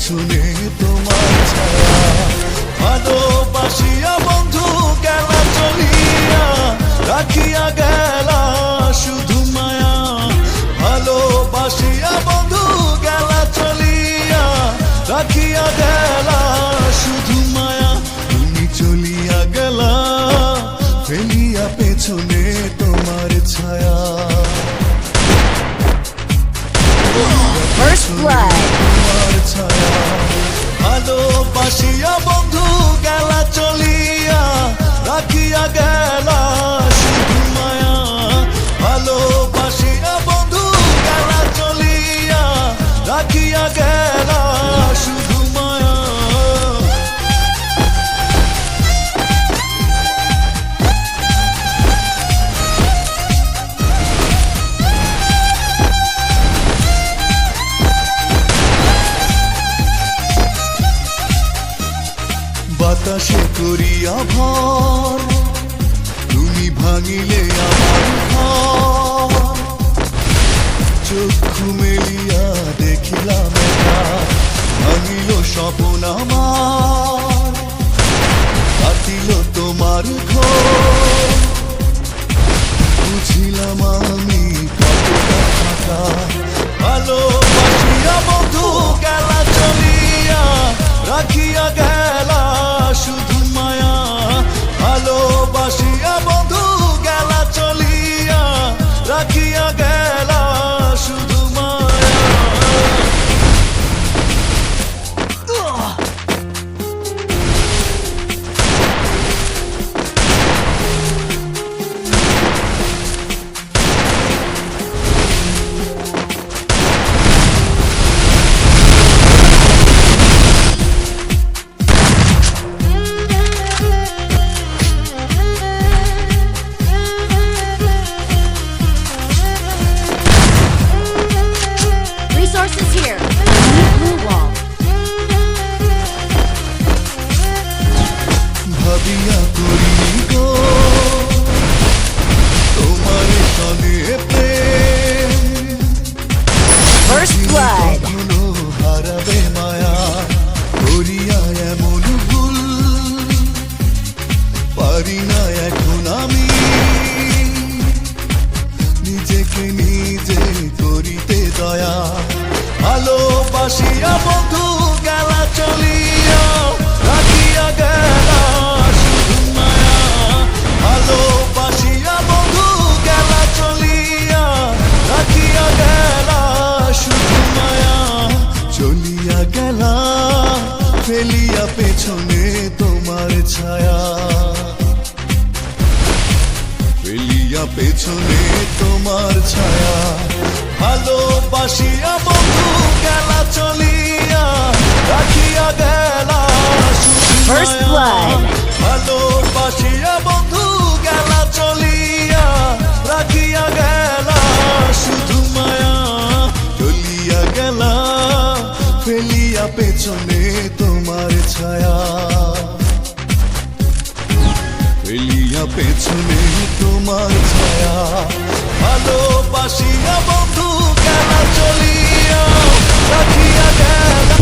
পেছনে তোমার ছায়া। ভালোবাসিয়া বন্ধু গেলা চলিয়া, রাখিয়া গেলা শুধু মায়া। ভালোবাসিয়া বন্ধু গেলা চলিয়া, রাখিয়া গেলা শুধু মায়া। তুমি চলিয়া গেলা ফেলিয়া পেছনে তোমার ছায়া। First blood. তোমার ছায়া। ভালোবাসিয়া বন্ধু গেলা চলিয়া, রাখিয়া গেলা শুধু মায়া। ভালোবাসিয়া বন্ধু গেলা চলিয়া, রাখিয়া গেলা শুধু মায়া। বাতাসে করিয়া ভর, তুমি ভাঙিলে আমার ঘর। চক্ষু মেলিয়া দেখিলাম একা, ভাঙিল স্বপ্ন আমার। কাটিল তোমার ঘর, বুঝিলাম আমি কতটা ফাঁকা। ভালোবাসিয়া বন্ধু গেলা চলিয়া, রাখিয়া গেলা শুধু মায়া। ভালোবাসিয়া বন্ধু গেলা চলিয়া, রাখিয়া গেলা শুধু মায়া। Resources here. Blue wall. ভাবিয়া করি গো তোমার সনে প্রেম। First blood. কখনো হারাবে মায়া, করিয়া এমন ভুল। পারি না এখন আমি নিজেকে নিজে করিতে দয়া। ভালোবাসিয়া বন্ধু গেলা চলিয়া, রাখিয়া গেলা শুধু মায়া। ভালোবাসিয়া বন্ধু গেলা চলিয়া, রাখিয়া গেলা শুধু মায়া। চলিয়া গেলা ফেলিয়া পেছনে তোমার ছায়া। ফেলিয়া পেছনে তোমার ছায়া। ভালোবাসিয়া বন্ধু গেলা চলিয়া, রাখিয়া গেলা শুধু First মায়া। blood. ভালোবাসিয়া বন্ধু গেলা চলিয়া, রাখিয়া গেলা শুধু মায়া। চলিয়া গেলা ফেলিয়া পেছনে তোমার ছায়া। ফেলিয়া পেছনে তোমার ছায়া। ভালোবাসিয়া বন্ধু গেলা চলিয়া, রাখিয়া গেলা।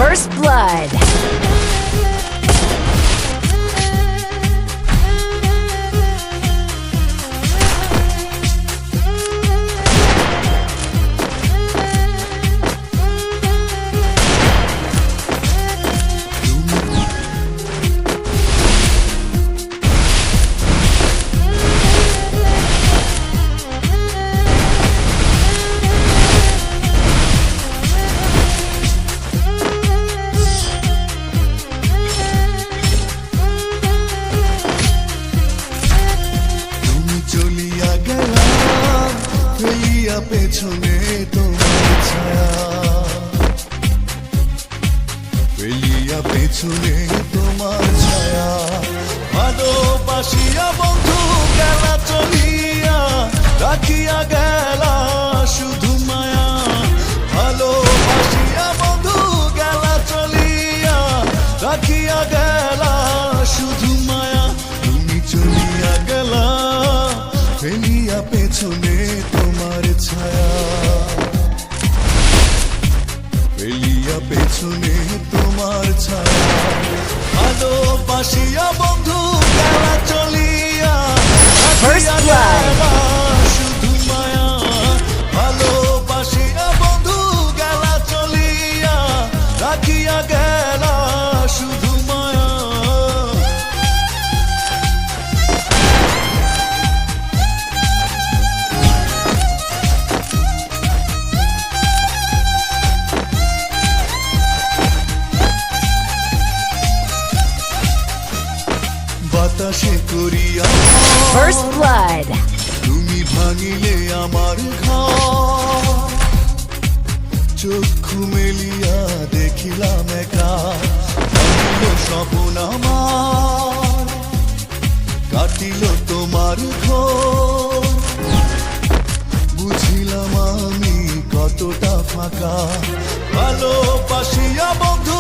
First blood. তুমি চলিয়া গেলা ফেলিয়া পেছনে তোমার ছায়া ফেলিয়া পেছনে তোমার ছায়া ভালোবাসিয়া বন্ধু গেলা চলিয়া রাখিয়া গেলা শুধু মায়া ভালোবাসিয়া বন্ধু গেলা চলিয়া রাখিয়া গেলা শুধু মায়া তুমি চলিয়া গেলা ফেলিয়া পেছনে তোমার ছায়া ফেলিয়া পেছনে তোমার ছায়া ভালোবাসিয়া বন্ধু গেলা চলিয়া First রাখিয়া blood. গেলা শুধু মায়া ভালোবাসিয়া বন্ধু গেলা চলিয়া রাখিয়া গেলা শুধু মায়া বাতাসে করিয়া First blood. তুমি ভাঙিলে আমার ঘর চক্ষু মেলিয়া দেখিলাম একা ভাঙিল স্বপ্ন আমার কাটিল তোমার ঘর বুঝিলাম আমি কতটা ফাঁকা ভালোবাসিয়া বন্ধু